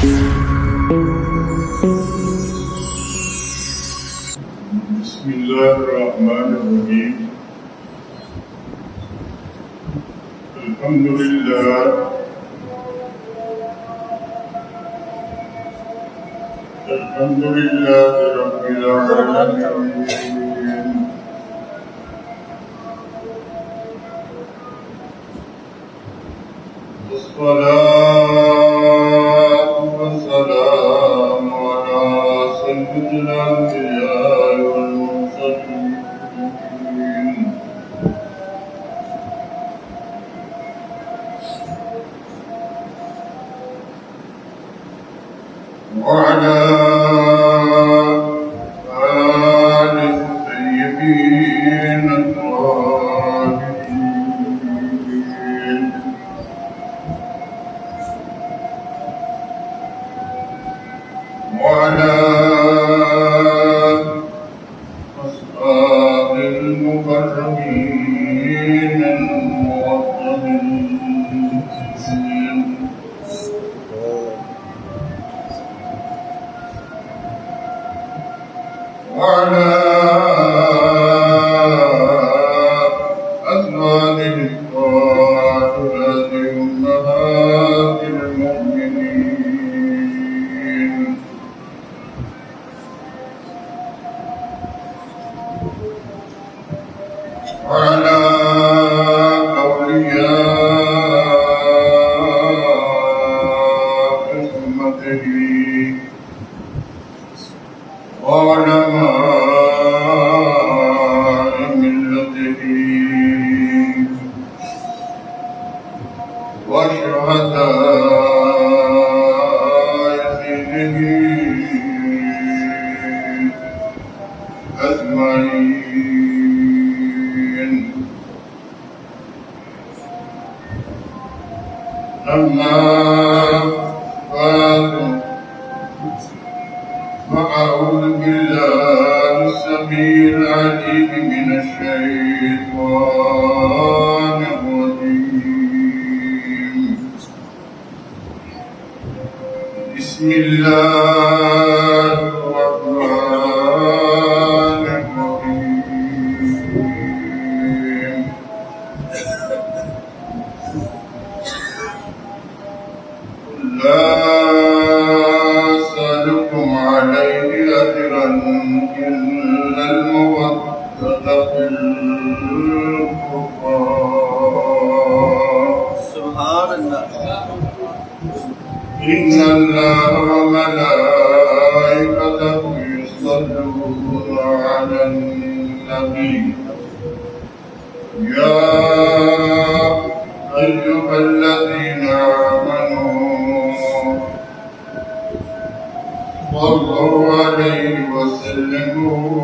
بسم الله الرحمن الرحيم. الحمد لله رب العالمين. والصلاة والسلام على سيد الأنبياء والمرسلين وعلى آل الطيبين الطاهرين وعلى أصحاب المكرمين الموحدين وعلى أزواج الطاهرات أمهات المؤمنين وعلى أولياء أمته وعلماء ملته وشهداء دينه أجمعين. أما بعد، فأعوذ بالله السميع العليم من الشيطان الرجيم. بسم الله الرحمن الرحيم. لا أسألكم عليه أجرا إلا المودة في القربى. سبحان اللہ. إن الله وملائكته يصلون على النبي يا أيها الذين آمنوا صلوا عليه وسلموا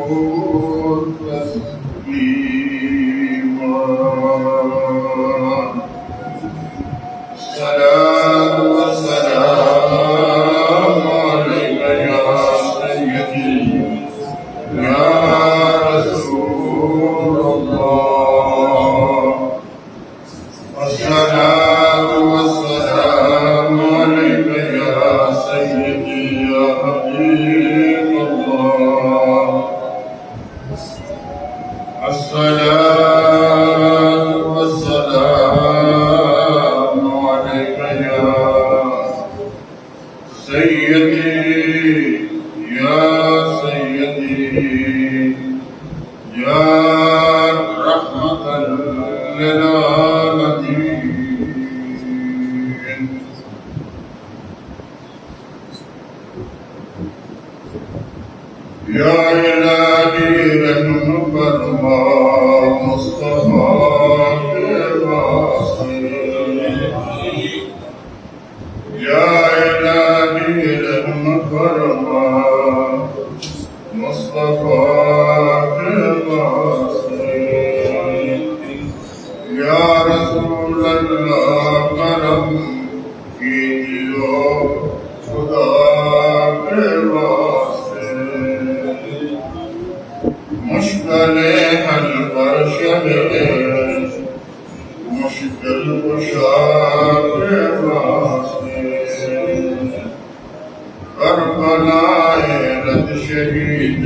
تسليما. الصلاة والسلام عليك يا سيدي يا رسول الله. الصلاة والسلام عليك يا سيدي يا حبيب الله. الصلاة والسلام عليك يا سيدي يا سيدي يا رحمة للعالمين. يا إلهي لنفرما مصطفى الراسل. يا إلهي لنفرما مصطفى الراسل. يا رسول الله کرم کیجو خدا کے واسطے. مشکل حل پر شب مشکل کشا کے واسطے. شہید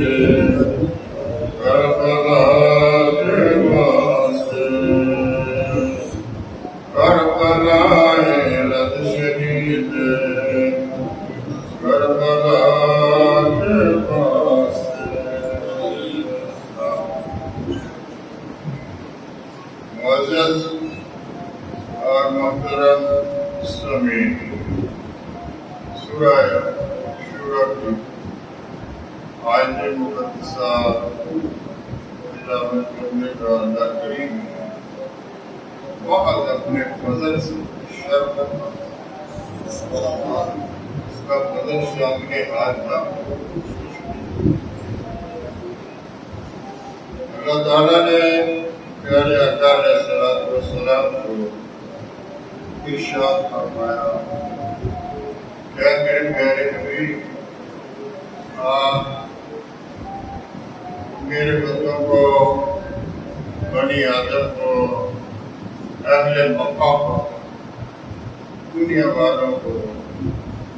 کربلا کے واسطے کربلا رد شہید کربلا کے واسطے معزز اور محترم سامعین، سورہ شورى کی آیت مقدسہ تلاوت کرنے کا اللہ کریم بہت اپنے فضل سے شرف اس کا فضل سامنے آتا. اللہ تعالیٰ نے پیارے آقا علیہ السلام کو ارشاد فرمایا، اے میرے پیارے نبی، آپ میرے بندوں کو، بنی آدم کو، اہل مکہ کو، دنیا والوں کو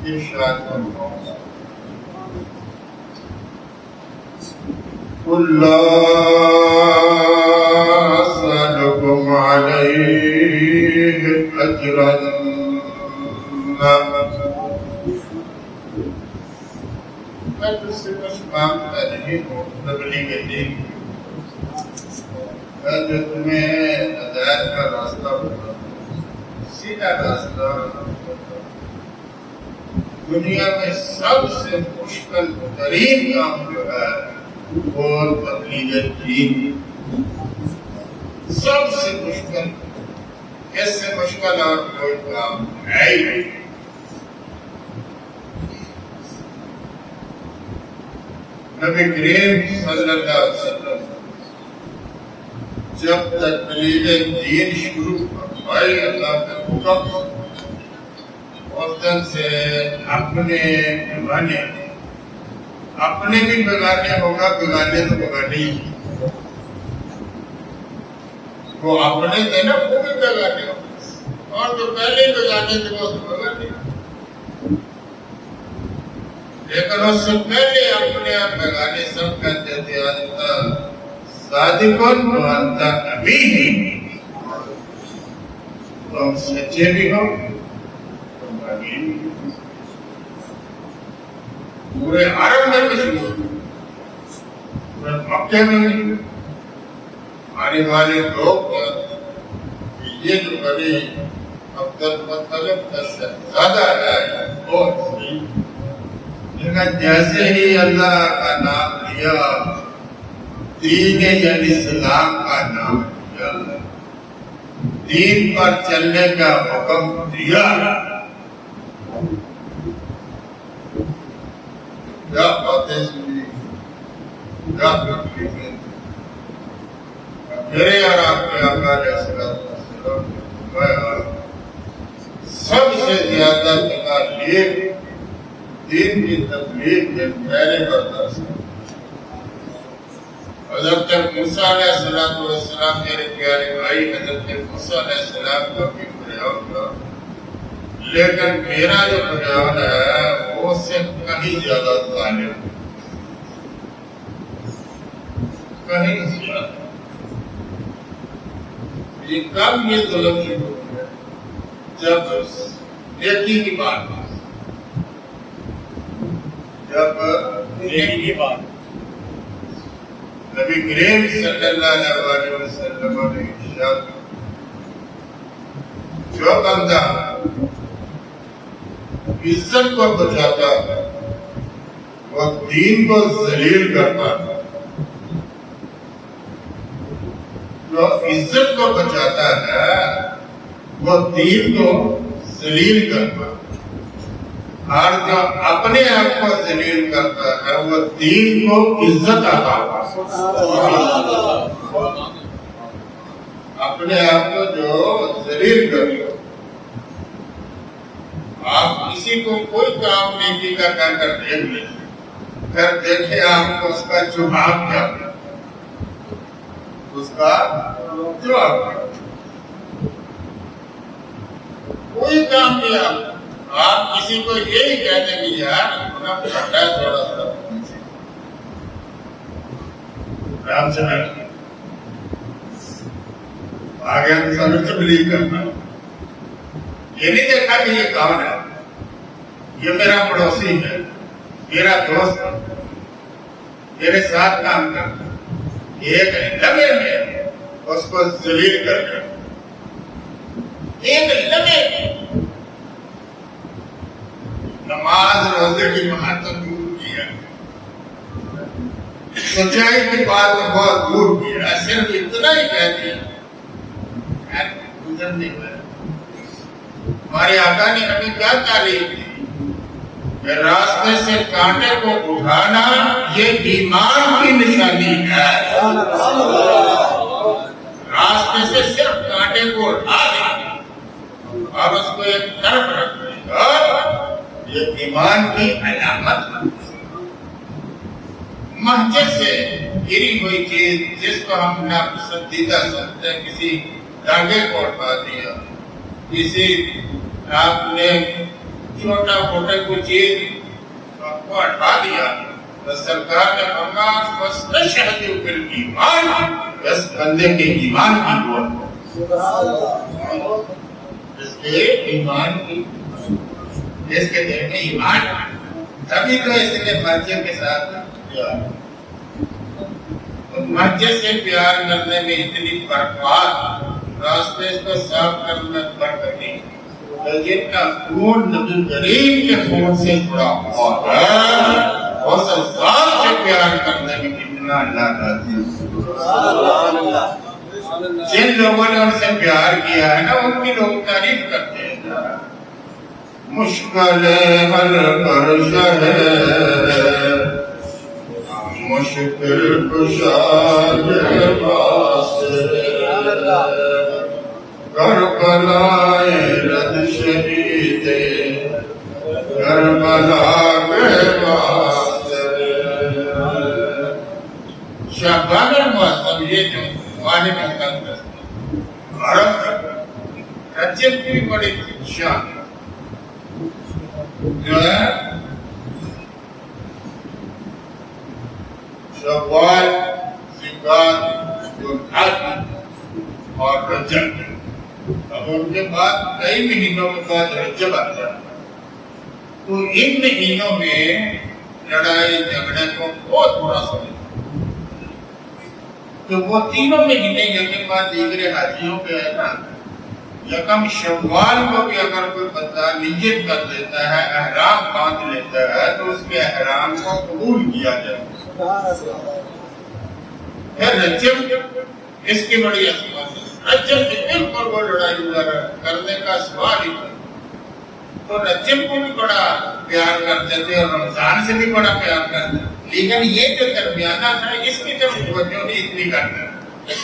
ارشاد فرماؤ، قُل لا أسألكم عليه أجرا، میں تجھ سے کچھ مانگتا نہیں ہوں تبلیغ دین، میں جو تمہیں ہدایت کا راستہ بتاؤں، سیدھا راستہ. دنیا میں سب سے مشکل ترین کام جو ہے وہ تبلیغ دین، سب سے مشکل، اس سے مشکل اور کوئی کام ہے ہی نہیں. نبی کریم صلی اللہ علیہ وسلم جب تبلیغ دین شروع فرمائی اللہ کے حکم اس دن سے اپنے بگانے، اپنے بھی بگانے ہوگا، بگانے تو بگانے ہی، وہ اپنے تھے نا وہ بھی بگانے ہوگا، اور جو پہلے بگانے تھے وہ تو بگانے، لیکن اس سے پہلے اپنے آپ بگانے سب کہتے تھے انت صادقون و انت امین، تم سچے بھی ہو تم امین بھی ہو. پورے عرب میں مشہور، پورے مکے میں مشہور، آنے والے لوگ یہ جو بنی عبد المطلب کا شہزادہ ہے وہ صحیح، لیکن جیسے ہی اللہ کا نام لیا، دین یعنی اسلام کا نام لیا، دین پر چلنے کا حکم دیا، کیا باتیں سنی، کیا تکلیفیں. میرے اور آپ کے آقا علیہ السلام نے سب سے زیادہ تکالیف دین کی تبلیغ کے پہلے برداشت. حضرت موسیٰ علیہ السلام میرے پیارے بھائی، حضرت موسیٰ علیہ السلام کا بھی فرعون تھا، لیکن میرا جو فرعون ہے وہ اس سے کہیں زیادہ ظالم، کہیں زیادہ. یہ کب یہ ظلم شروع ہوا؟ جب نیکی کی بات، جب نیکی کی بات نبی کریم صلی اللہ علیہ وسلم نے ارشاد، جو بندہ عزت کو بچاتا ہے وہ دین کو ذلیل کرتا ہے، جو عزت کو بچاتا ہے وہ دین کو ذلیل کرتا ہے، اور جو اپنے آپ کو ذلیل کرتا ہے وہ دین کو عزت عطا کرتا ہے. اپنے آپ کو جو ذلیل کرتا، آپ کسی کو کوئی کام نیکی کا کر دیکھ لیں، پھر دیکھیں آپ کو اس کا جواب کیا، اس کا جواب کوئی کام نہیں. آپ کسی کو یہی کہتے کہ یار اپنا پھٹا ہے تھوڑا سا، آرام سے بیٹھ آگے ہم سب تبلیغ کرنا. یہ نہیں دیکھا کہ یہ کون ہے، یہ میرا پڑوسی ہے، میرا دوست ہے، میرے ساتھ کام کرتا ہے. ایک لمحے میں اس کو ذلیل کر کے، ایک لمحے نماز روزے کی مہارت دور کیا، سچائی کی بات کو بہت دور کیا. صرف اتنا ہی کہہ دیا گزر نہیں ہوا. ہمارے آقا نے ہمیں کیا تعلیم دی کہ راستے سے کانٹے کو اٹھانا یہ ایمان کی نشانی ہے. راستے سے صرف کانٹے کو اٹھا دیں اور اس کو ایک طرف رکھ دیں، یہ ایمان کی علامت ہے. محجر سے گری ہوئی چیز جس کو ہم ناپسندیدہ سمجھتے ہیں، کسی دھاگے کو اٹھا دیا، کسی آپ نے چھوٹا موٹا کوئی چیز کو ہٹا دیا، تو سرکار نے فرمایا فاستشہدوا بالایمان، اس بندے کے ایمان کی گواہ، اس کے ایمان کی، اس کے دل میں ایمان، تبھی تو اس نے مسجد کے ساتھ پیار. مسجد سے پیار کرنے میں اتنی برکات، راستے کو صاف کرنا برکتی، جن کا خون نبی کریم کے خون سے جڑا ہوا ہے، اس ذات سے پیار کرنے میں کتنا اللہ راضی ہے. جن لوگوں نے ان سے پیار کیا ہے نا، ان کی لوگ تعریف کرتے ہیں. مشکل حل کرشا ہے، مشکل کشا ہے واسطے، کربلائے رد شہید کربلا کے واسطے. شعبان المعظم یہ جو ماہ مقدس عرب رجب کی بڑی شان جو ہے، شوال، ذوالقعدہ، ذوالحج اور رجب. اب ان کے بعد کئی مہینوں کے بعد رجب آتا ہے. تو ان مہینوں میں لڑائی جھگڑے کو بہت برا سمجھتے، تو وہ تینوں مہینے یکے بعد دیگر حاجیوں کے ہے نا، یکم شوال کو بھی اگر کوئی بندہ نیت کر لیتا ہے، احرام باندھ لیتا ہے، تو اس کے احرام کو قبول کیا جائے. پھر رجب اس کی بڑی اہمیت ہے. رجب کے بالکل وہ لڑائی وغیرہ کرنے کا سوال ہی نہیں. تو رجب کو بھی بڑا پیار کرتے تھے اور رمضان سے بھی بڑا پیار کرتے تھے، لیکن یہ جو درمیانہ تھا اس کی طرف توجہ نہیں اتنی کرتے.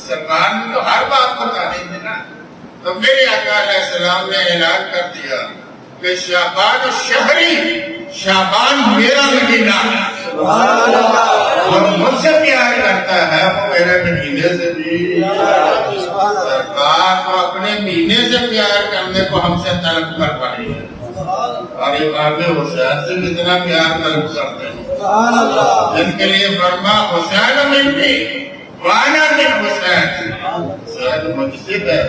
سرکار نے تو ہر بات بتانی تھی نا. تو میرے آقا علیہ السلام نے اعلان کر دیا کہ شعبان شہری، شعبان میرا مہینہ ہے، اور مجھ سے پیار کرتا ہے وہ میرے مہینے سے بھی. سرکار کو اپنے مہینے سے پیار کرنے کو ہم سے طلب کر پڑی ہے، اور امام حسین سے کتنا پیار طلب کرتے ہیں، جن کے لیے فرما حسین منی وانا من حسین، حسین مجھ سے ہے.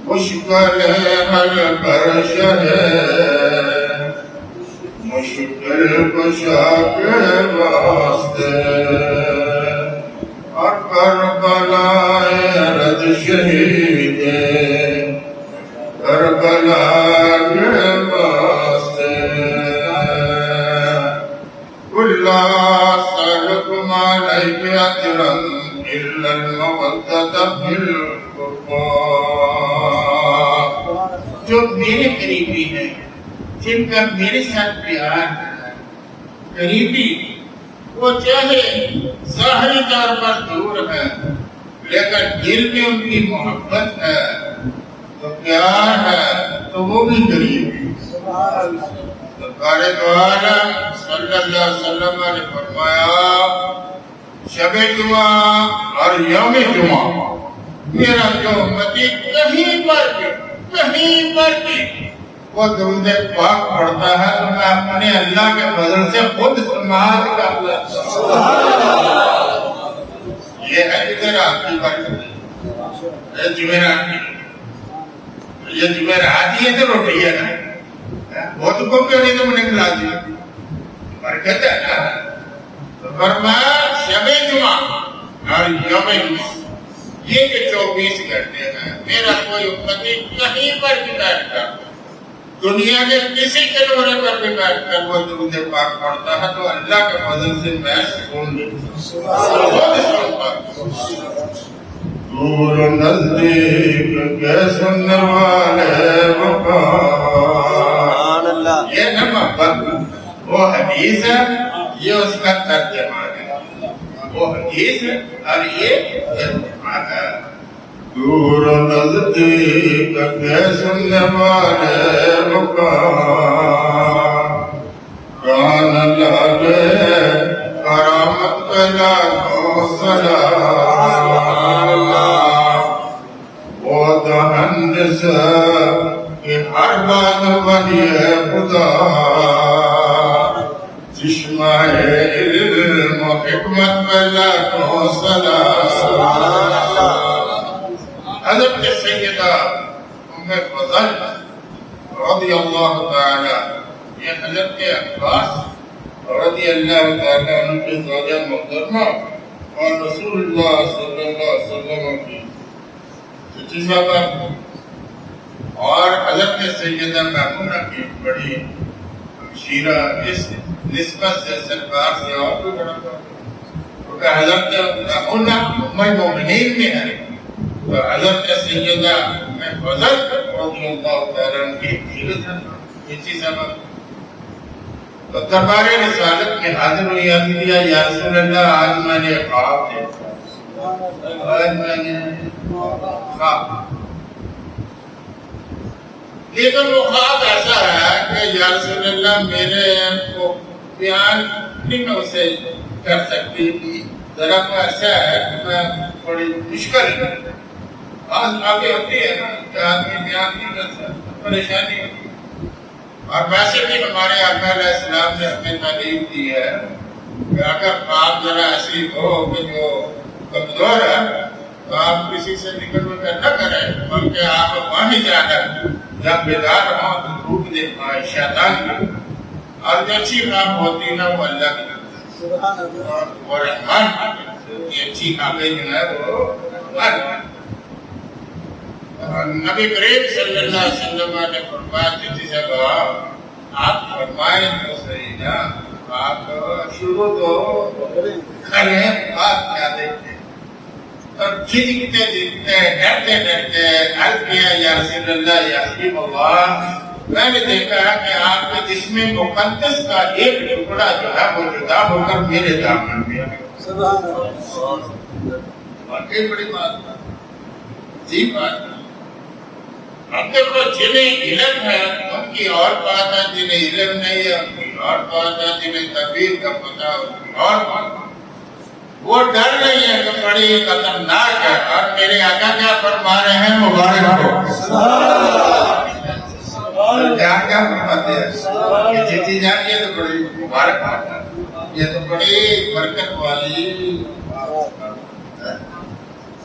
مشکل حل کرشا ہے، مشکل کشا کے واسطے، اور کربلائے رد شہید کربلا کے واسطے. اللہ سألكم علیہ اجرا الا المودۃ فی القربى. جو میرے قریبی ہیں، جن کا میرے ساتھ پیار ہے، قریبی، وہ چاہے ظاہری طور پر دور ہے لیکن دل میں ان کی محبت ہے، تو پیار ہے، تو وہ بھی قریبی. سرکار دو عالم صلی اللہ علیہ وسلم نے فرمایا شب جمعہ اور یوم جمعہ میرا جو امتی کہیں پر بھی وہ درود پاک پڑھتا ہے تو میں اپنے اللہ کے فضل سے خود سماعت کر لیتا ہوں. یہ ہے جمعرات کی برکت. یہ جمعرات ہی ہے تو روٹی ہے نا. بہت کو کیوں نہیں تم نے کھلا دی؟ برکت ہے نا. تو فرمایا شب جمعہ اور یوم جمعہ یہ کہ 24 گھنٹے میں میرا کوئی امتی کہیں پر بھی بیٹھ کر دنیا کے کسی کنورے پر بھی بیٹھ کر وہ درود پاک پڑھتا ہے تو اللہ کے فضل سے میں سکون لیتا ہوں. دور نزدیک کے سننے والے مقام. یہ نہ محبت وہ حدیث ہے، یہ اس کا ترجمہ ہے. وہ حدیث ہے اور یہ ترجمہ ہے. دور نزدیک کے سننے والے مقام کان لگے کرامت پلا کو سلام. وہ دہن سے کہ ہر بات بنی ہے خدا چشمہ علم و حکمت پلا کو سلام. حضرت سیدہ ام فضل رضی اللہ تعالی، یہ حضرت عباس رضی اللہ تعالی عنہ کی زوجہ محترمہ اور رسول اللہ صلی اللہ علیہ وسلم کی چچی صاحبہ اور حضرت سیدہ میمونہ کی بڑی ہمشیرہ، اس نسبت سے سرکار سے اور بھی بڑا تھا کیونکہ حضرت میمونہ ام المؤمنین میں ہے. تو حضرت سیدہ ام فضل رضی اللہ تعالی عنہ کی چچی صاحبہ تو دربار رسالت میں حاضر ہوئی. عرض کیا یا رسول اللہ آج میں نے خواب دیکھا. آج میں نے خواب، لیکن وہ خواب ایسا ہے کہ یا رسول اللہ میرے کو بیان نہیں میں اسے کر سکتی. ذرا کو ایسا ہے کہ میں بڑی مشکل آگے ہوتی ہے نا کہ آدمی بیان نہیں کر سکتا، پریشانی ہوتی ہے. اور ویسے بھی ہمارے آقا علیہ السلام نے ہمیں تعلیم دی ہے کہ اگر خواب ذرا ایسی ہو کہ جو کمزور ہے تو آپ کسی سے نکل کر نہ کریں، بلکہ آپ وہیں جا کر جب بیدار ہوں تو روک دے پائے شیطان کی. اور جو اچھی خواب ہوتی ہے نا وہ اللہ کی طرف اور رحمان کی اچھی خوابیں جو ہے وہ رحمان. نبی کریم صلی اللہ علیہ وسلم نے فرمایا چچی صاحبہ آپ فرمائیں تو صحیح نا، آپ شروع تو کریں بات کیا دیکھتے اور جھجکتے ڈرتے عرض کیا یا رسول اللہ یا حبیب اللہ میں نے دیکھا ہے کہ آپ کے جسم مقدس کا ایک ٹکڑا جو ہے وہ جدا ہو کر میرے دامن میں آیا. واقعی بڑی بات ہے، عجیب بات ہے. ہم دیکھو جنہیں علم ہے ان کی اور بات ہے، جنہیں علم نہیں ہے ان کی اور بات ہے، جنہیں تدبیر کا پتہ ان کی اور بات ہے. وہ ڈر نہیں ہے کہ بڑی خطرناک ہے. اور میرے آقا کیا فرما رہے ہیں مبارک ہو، کیا فرماتے ہیں کہ جیتی جان یہ تو بڑی مبارک بات ہے، یہ تو بڑی برکت والی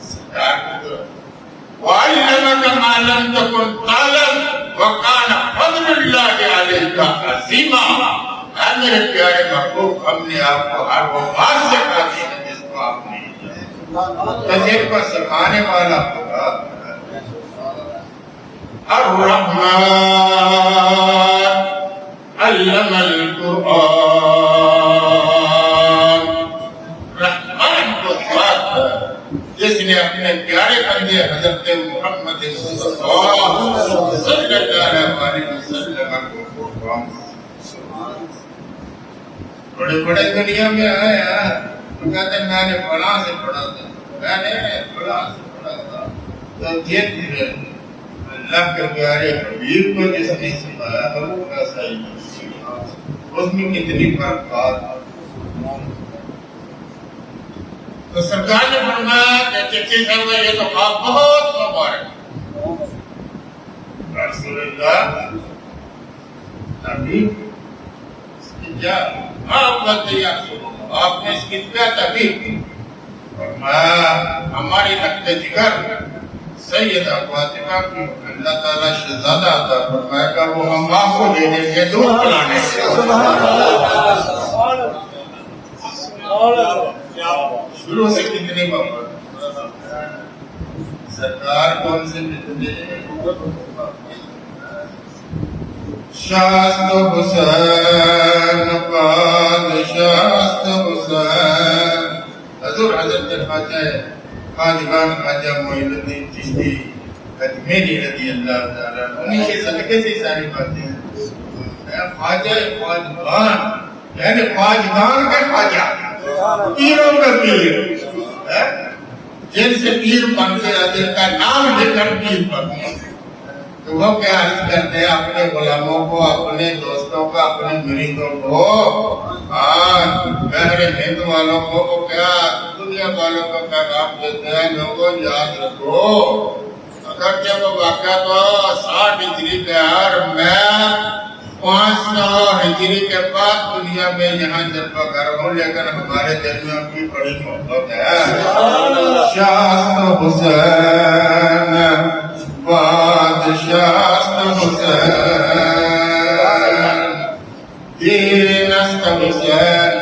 سرکار کو. وَعَلَّمَكَ مَا لَمْ تَكُنْ تَعْلَمْ وَكَانَ فَضْلُ اللَّهِ عَلَيْكَ عَظِيمًا. اے میرے پیارے محبوب ہم نے آپ کو ہر وہ بات سکھا دی ہے جس کو آپ نہیں جانا. تجھے کو سکھانے والا خدا الرحمن علم القرآن. رحمان کو ذات ہے جس نے اپنے پیارے بندے حضرت محمد صلی اللہ علیہ وسلم کو قرآن بڑے بڑے دنیا میں آئے ہیں تو کہتے ہیں میں نے فلاں سے پڑھا تھا، میں نے فلاں سے پڑھا تھا. تو یہ اللہ کے پیارے حبیب کو جس نے سکھایا ہے وہ کیسا ہی اس میں کتنی فرقات. تو سرکار نے فرمایا کہ چچی صاحب یہ تو خواب بہت مبارک. رسول اللہ تبھی کیا آپ بتائیے آپ نے اس کی کیا تبھی ہماری نقد جگر سیدہ فاطمہ کی اللہ تعالیٰ شہزادہ عطا فرمائے گا وہ ہم آپ کو دے دیں گے دودھ پلانے شروع سے کتنی محبت سرکار کون سے کتنے شاست حسین پادشاست حسین حضور حضرت خواجگان خواجہ معین الدین چشتی اجمیری رضی اللہ تعالیٰ انہیں کے صدقے سے ساری باتیں ہیں خواجہ خواجگان یعنی خواجگان کا خواجہ پیروں کا پیر جن سے پیر بنتے ہیں جن کا نام لے کر پیر بنتے ہیں تو وہ کیا عرض کرتے ہیں اپنے غلاموں کو اپنے دوستوں کو اپنے مریدوں کو بہر ہند والوں کو کیا دنیا والوں کو پیغام دیتے ہیں لوگوں یاد رکھو اگر جب واقعہ تو 60 ہجری کا اور میں 500 ہجری کے بعد دنیا میں یہاں جلوہ گر ہوں لیکن ہمارے دل میں ان کی بڑی محبت ہے شاست حسین بادشاست حسین دینست حسین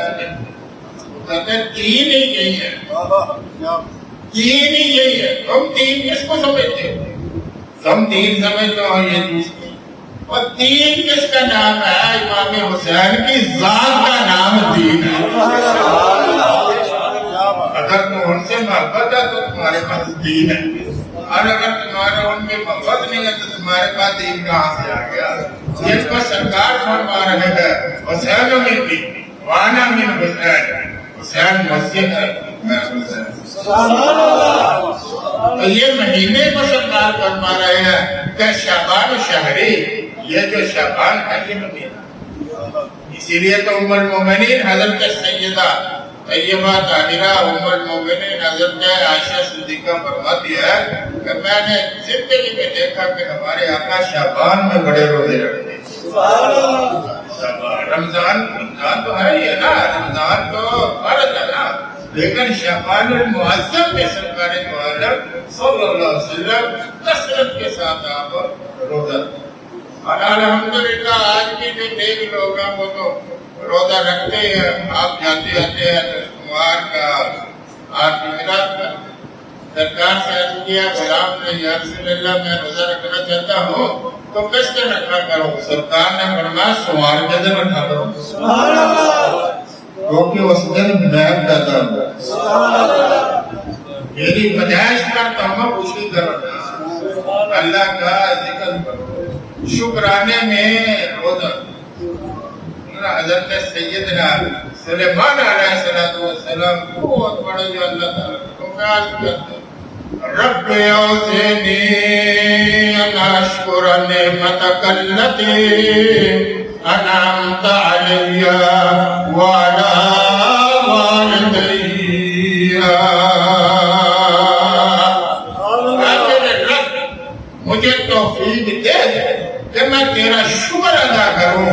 کہتے ہیں دین ہی یہی ہے دین ہی یہی ہے تم دین کس کو سمجھتے ہو تم دین سمجھتے ہو یہ دوسری اور دین کس کا نام ہے امام حسین کی ذات کا نام دین ہے اگر تم ان سے محبت ہے تو تمہارے پاس دین ہے اور اگر تمہارے ان میں محبت نہیں ہے تو تمہارے پاس دین کہاں سے آ گیا جس کو سرکار فرما رہے ہیں حسین من بھی وانا من حسین حسین مسجد ہے تو یہ مہینے کو سرکار فرما رہے ہیں کہ شعبان شہری یہ جو شعبان ہے یہ مہینہ اسی لیے تو ام المومنین حضرت سیدہ طیبہ طاہرہ ام المومنین حضرت عائشہ صدیقہ فرماتی ہے کہ میں نے زندگی میں دیکھا کہ ہمارے آقا شعبان میں بڑے روزے رکھتے ہیں رمضان تو ہے ہی ہے نا رمضان تو فرض ہے نا لیکن شعبان المعظم میں سرکار دو عالم صلی اللہ علیہ وسلم کثرت کے ساتھ آپ روزہ اور الحمدللہ آج بھی جو نیک لوگ ہیں وہ تو روزہ رکھتے ہیں آپ جاتے آتے ہیں تو سموار کا آج جمعرات کا سرکار سے عرض کیا غلام نے یا رسول اللہ میں روزہ رکھنا چاہتا ہوں تو کس دن رکھا کرو سرکار نے فرمایا سموار کے دن رکھا کرو کیونکہ اس دن میں پیدا ہوں میری پیدائش کرتا ہوں خوشی کرو اللہ کا ذکر کرو شکرانے میں روزہ حضرت سیدنا سلیمان علیہ السلام بہت بڑے جو اللہ تعالیٰ کو عرض کرتے رب اوزنی ان اشکر نعمتک التی انعمت علی وعلی والدی مجھے توفیق دے کہ میں تیرا شکر ادا کروں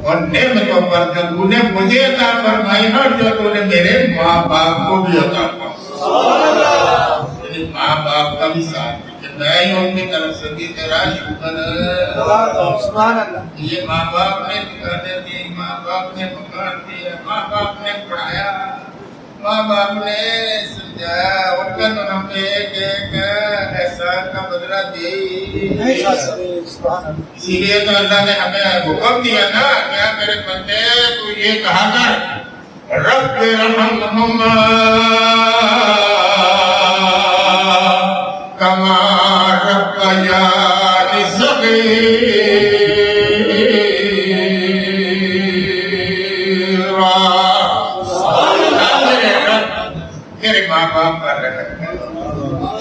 اور نعمتوں پر جو تو نے مجھے عطا فرمائی ہے اور جو تو نے میرے ماں باپ کو بھی عطا فرمائی یعنی ماں باپ کا بھی ساتھ کہ میں ہی ان کی طرف سے بھی تیرا شکر یہ ماں باپ نے دکھانے دی ماں باپ نے مکان دیا ماں باپ نے پڑھایا ماں باپ نے سمجھایا ان کا تو ہم نے ایک احسان کا بدلہ دی اسی لیے تو اللہ نے ہمیں حکم دیا نا کیا میرے بندے تو یہ کہا کر رب ارحمہما کما ربیانی صغیرا میرے ماں باپ پر رکھا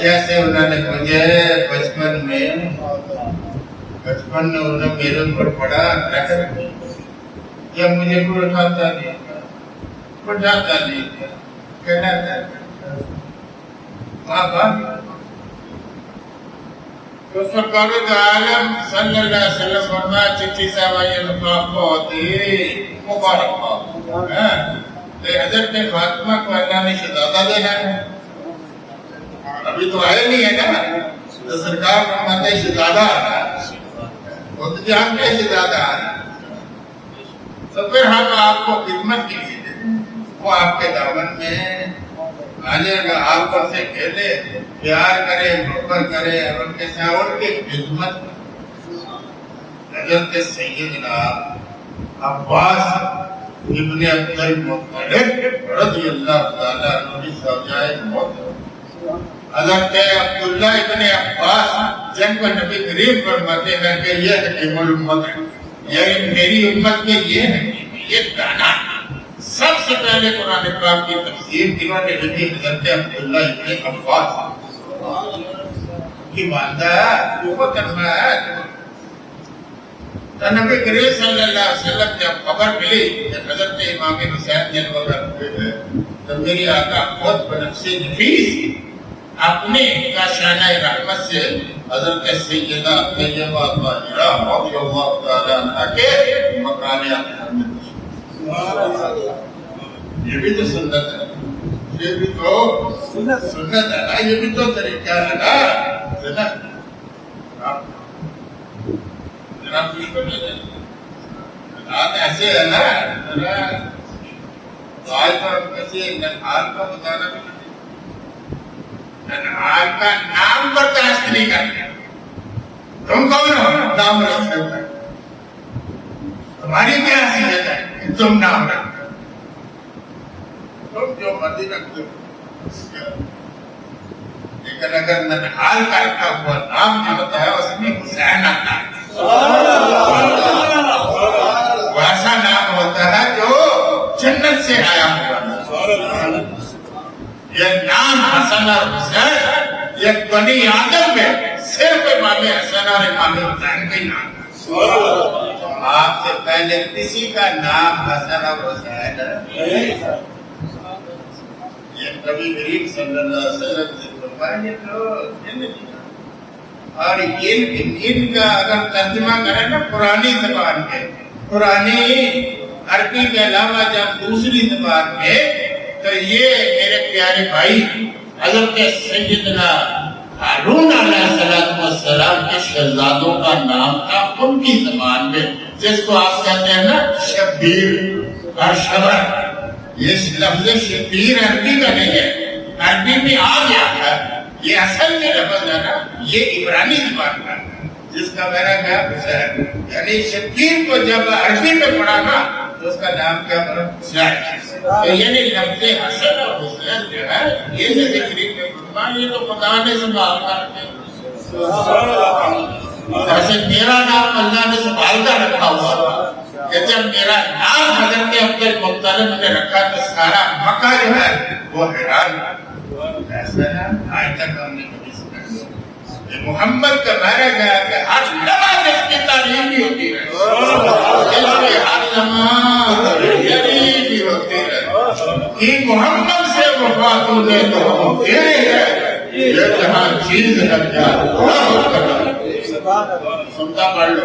جیسے انہوں نے مجھے بچپن میں انہوں نے میرے اوپر پڑا رکھ یا مجھے کوئی اٹھاتا نہیں بٹھاتا نہیں کہنا تھا ماں باپ تو سرکار عالم صلی اللہ علیہ وسلم فرمایا چٹھی صاحبہ یہ لفاف بہت ہی مبارک ہے. حضرت فاطمہ کو اللہ نے شہزادہ دینا ہے، ابھی تو آئے نہیں ہے نا، تو سرکار فرماتے ہیں شہزادہ آنا، وہ تو جانتے ہیں شہزادہ آنا. تو پھر ہم آپ کو خدمت کے لیے دیں، وہ آپ کے دامن میں آ جائے گا، آپ پر سے کھیلے، پیار کرے، محبت کرے، اور ان کے ساتھ ان کی خدمت. حضرت سیدنا عباس ابن عبد المطلب رضی اللہ تعالیٰ عنہ کی زوجہ محترمہ حضرت عبداللہ ابن عباس جن کو نبی کریم فرماتے ہیں کہ یہ حکیم الامت ہے، یعنی میری امت میں یہ حکیم ہے، یہ دانا. سب سے پہلے قرآن پاک کی تفسیر جنہوں نے لکھی حضرت عبداللہ ابن عباس کی والدہ وہ فرمایا تو نبی کریم صلی اللہ علیہ وسلم جب خبر ملی کہ حضرت امام حسین جلوہ ہوئے ہیں تو میری آقا خود بنفس نفیس اپنے کاشانہ رحمت سے حضرت سیدہ طیبہ طاہرہ رضی اللہ تعالیٰ عنہ کے مکانیات میں. یہ بھی تو سنت ہے، یہ بھی تو سنت ہے نا، یہ بھی تو طریقہ ہے نا. جناب بات ایسے ہے نا، آج تو کسی ننحال کا بتانا بھی نہیں، ننحال کا نام برداشت نہیں کرتے. تم کون ہو نام رکھ سکتے، تمہاری کیا حیثیت ہے کہ تم نام رکھتے، تم جو مرضی رکھتے ہو. لیکن اگر ننحال کا رکھا ہوا نام جو ہوتا ہے اس میں حسین آتا ہے، ویسا نام ہوتا ہے جو جنت سے آیا ہوا. یہ نام حسن اور حسین یہ بنی آدم میں صرف امام حسن اور امام حسین کا نام ہے. آپ سے پہلے کسی کا نام حسن اور حسین ہے. یہ نبی کریم صلی اللہ علیہ وسلم سے فرمایا یہ تو جنت. اور ان کا اگر ترجمہ کریں نا پرانی زبان میں، پرانی عربی کے علاوہ جب دوسری زبان میں، تو یہ میرے پیارے بھائی حضرت سیدنا ہارون علیہ السلام کے شہزادوں کا نام تھا ان کی زبان میں، جس کو آپ کہتے ہیں نا شبیر اور شبر. یہ لفظ شبیر عربی کا نہیں ہے، عربی میں آ گیا ہے. یہ اصل میں لفظ ہے نا، یہ عبرانی زبان کا جس کا میرا نام حسین، یعنی شبیر کو جب عربی میں پڑھا نا تو اس کا نام کیا بنا حسین. یعنی لفظ حسن اور حسین جو ہے یہ جو ذکری میں فرمایا یہ تو خدا نے سنبھال کر رکھے. ایسے میرا نام اللہ نے سنبھال کر رکھا ہوا کہ جب میرا نام حضرت عبد المطلب نے رکھا تو سارا مکہ جو ہے وہ حیران. ایسا آج تک ہم نے کبھی سنا نہیں. محمد کا مانا گیا کہ ہر لمحہ اس کی تعلیم بھی ہوتی ہے، ہر لمحہ بھی ہوتی ہے کہ محمد سے وفات ہونے تو یہ جہاں چیز ہے کیا سنتا پڑھ لو.